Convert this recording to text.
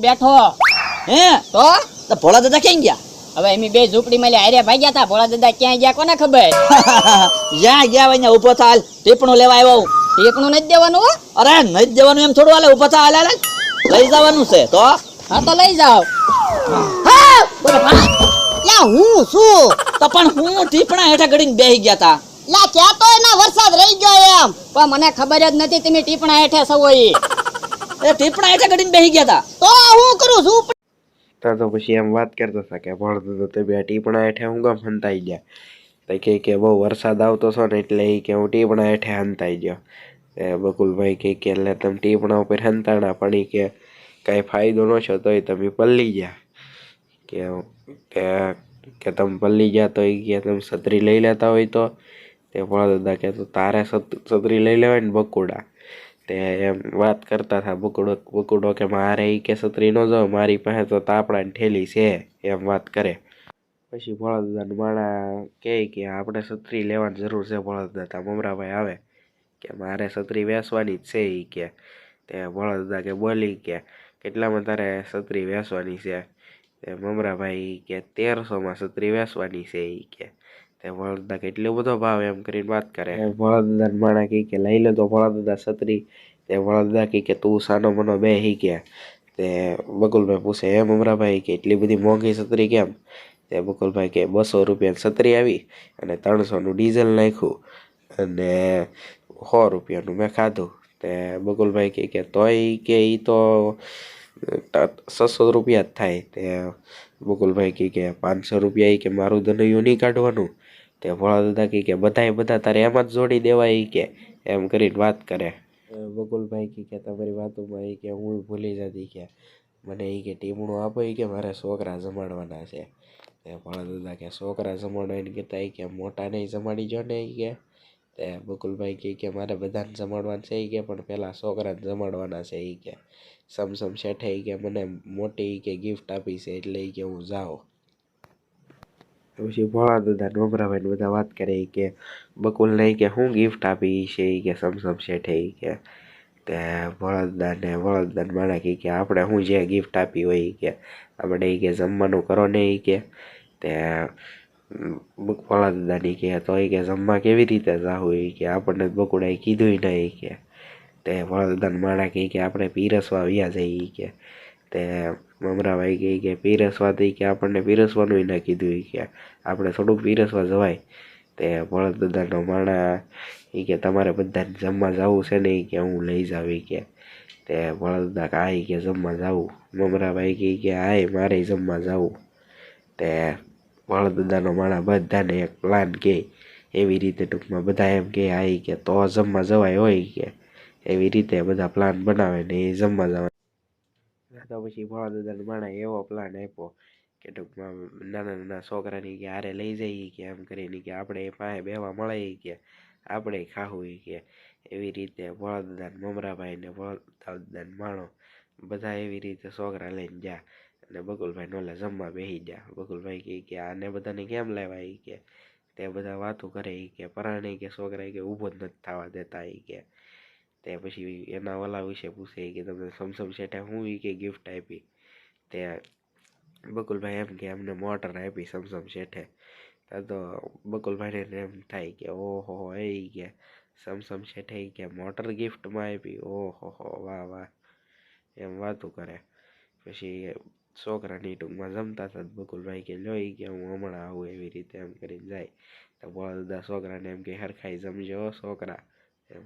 બેઠો હે તો તો ભોળા દાદા ક્યાં ગયા? હવે એમ બે ઝૂંપડી માં હારે ભાગ્યા હતા. ભોળા દાદા ક્યાં ગયા કોને ખબર. જ્યાં ગયા હોય ત્યાં ઊભો થાલ, ટીપણું લેવા આવ્યો હું. ટીપણું નથી દેવાનું હો. અરે નથી દેવાનું એમ થોડું હાલે, ઊભો થા, હાલ હાલ. લઈ જવાનું છે તો. હા તો લઈ જાઓ. યા હું છું તો પણ હું ટીપણા હેઠા ગડીને બેહી ગયા તા. લા ક્યાં તો એના વરસાદ રહી ગયો એમ. પણ મને ખબર જ નથી તમે ટીપણા હેઠે સવો ઈ. એ ટીપણા હેઠા ગડીને બેહી ગયા તા. તો હું કરું છું તો પછી એમ વાત કરતા હતા કે ભણતો તો તે બે ટીપણા હેઠે હું ગામ હંતાઈ ગયા. તો કે બહુ વરસાદ આવતો છો ને એટલે એ કે હું ટીપણા હેઠે હંતાઈ ગયો. એ બકુલભાઈ કે એટલે તમે ટીપણા ઉપર હંતાણા પણ એ કે કાંઈ ફાયદો ન છો તોય તમે પલ્લી ગયા. કે તમે પલ્લી ગયા તો એ કે તમે છત્રી લઈ લેતા હોય તો. તે ભોળા દાદા કે તો તારે છત્રી લઈ લેવાય ને બકુડા. તે એમ વાત કરતા હતા બકુડો કે મારે એ કે છત્રી ન જાવ, મારી પાસે તો તાપડાની ઠેલી છે એમ વાત કરે. પછી ભોળા દાદાને માણા કહે કે આપણે છત્રી લેવાની જરૂર છે. ભોળા દાદા મમરાભાઈ આવે કે મારે છત્રી વેચવાની જ છે એ કે. તે ભોળા દાદા કે બોલી કે કેટલામાં તારે છત્રી વેચવાની છે? તે મમરાભાઈ કે 1300માં છત્રી વેચવાની છે એ કે. તે ભોળા દાદા કે એટલો બધો ભાવ એમ કરીને વાત કરે. ભોળા દાદાને માણા કે લઈ લે તો ભોળા દાદા છત્રી. તે ભોળા દાદા કે તું સાનો મનો બે હી ગયા. તે બકુલભાઈ પૂછે એમ મમરાભાઈ કે એટલી બધી મોંઘી છત્રી કેમ? તે બકુલભાઈ કે 200 રૂપિયાની છત્રી આવી અને 300નું ડીઝલ નાખ્યું અને 100 રૂપિયાનું મેં ખાધું. તે બકુલભાઈ કે તોય કે એ તો 600 રૂપિયા જ થાય. તે બકુલભાઈ કે 500 રૂપિયા કે મારું ધનૈયું નહીં કાઢવાનું. તે ભોળા દાદા કે બધા તારે એમાં જ જોડી દેવાય કે એમ કરીને વાત કરે. બકુલભાઈ કે તમારી વાતોમાં કે હું ભૂલી જતી કે મને એ કે ટીમણું આપો કે મારે છોકરા જમાડવાના છે. તે ભોળા દાદા કે છોકરા જમાડવા કહેતા કે મોટા નહીં જમાડી જો ને કે. તે બકુલભાઈ કે મારે બધાને જમાડવાના છે કે પણ પહેલાં છોકરાને જમાડવાના છે એ કે. સમસમ શેઠે કે મને મોટી કે ગિફ્ટ આપી છે એટલે કે હું જાઉં. પછી ભોળા દાદા મમરાભાઈને બધા વાત કરે કે બકુલને કે હું ગિફ્ટ આપી છે એ કે સમસમ શેઠે કે. તે ભોળા દાદાને માણા કે આપણે હું જે ગિફ્ટ આપી હોય એ કે આપણે એ કે જમવાનું કરો ને એ કે. તે ભોળા દાદાની કે તો એ કે જમવા કેવી રીતે જાવું એ કે આપણને બકુડાએ કીધું નહીં કે. તે ભોળા દાદાને માણા કે આપણે પીરસવા વ્યા જઈએ કે. તે મમરાભાઈ કે પીરસવા દઈ કે આપણને પીરસવાનું ના કીધું કે આપણે થોડુંક પીરસવા જવાય. તે ભોળા દાદાનો માણા એ કે તમારે બધાને જમવા જવું છે ને એ કે હું લઈ જાવી કે. તે ભોળા દાદા આ કે જમવા જવું. મમરાભાઈ કે આય મારે જમવા જવું. તે ભોળા દાદાનો માણા બધાને એક પ્લાન કહે એવી રીતે ટૂંકમાં બધા એમ કે આ કે તો જમવા જવાય હોય કે. એવી રીતે બધા પ્લાન બનાવે ને એ જમવા જવાય. તો પછી ભોળા દાદાને માણા એવો પ્લાન આપ્યો કે ટૂંકમાં નાના નાના છોકરાની કે હારે લઈ જઈએ કે એમ કરીને કે આપણે એ પાસે બેવા મળે કે આપણે ખાવું કે. એવી રીતે ભોળા દાદાને મમરાભાઈ ને ભોળા દાદાને માણો બધા એવી રીતે છોકરા લઈને ગયા અને બકુલભાઈ નોલે જમવા બેસી ગયા. બકુલભાઈ કે આને બધાને કેમ લેવા એ કે. તે બધા વાતો કરે કે પરાણે કે છોકરા કે ઊભો જ નથી થવા દેતા એ કે. તે પછી એના ઓલા વિશે પૂછે કે તમને સમસમ શેઠે હું કે ગિફ્ટ આપી. તે બકુલભાઈ એમ કે અમને મોટર આપી સમસમ શેઠે. તો બકુલભાઈને એમ થાય કે ઓહો એ કે સમસમ શેઠે કે મોટર ગિફ્ટમાં આપી, ઓહો વાહ વાહ એમ વાતો કરે. પછી છોકરાની ટૂંકમાં જમતા હતા બકુલભાઈ કે લો કે હું હમણાં આવું એવી રીતે એમ કરીને જાય. તો ભોળા દાદા છોકરાને એમ કે હરખાઈ જમજો છોકરા એમ.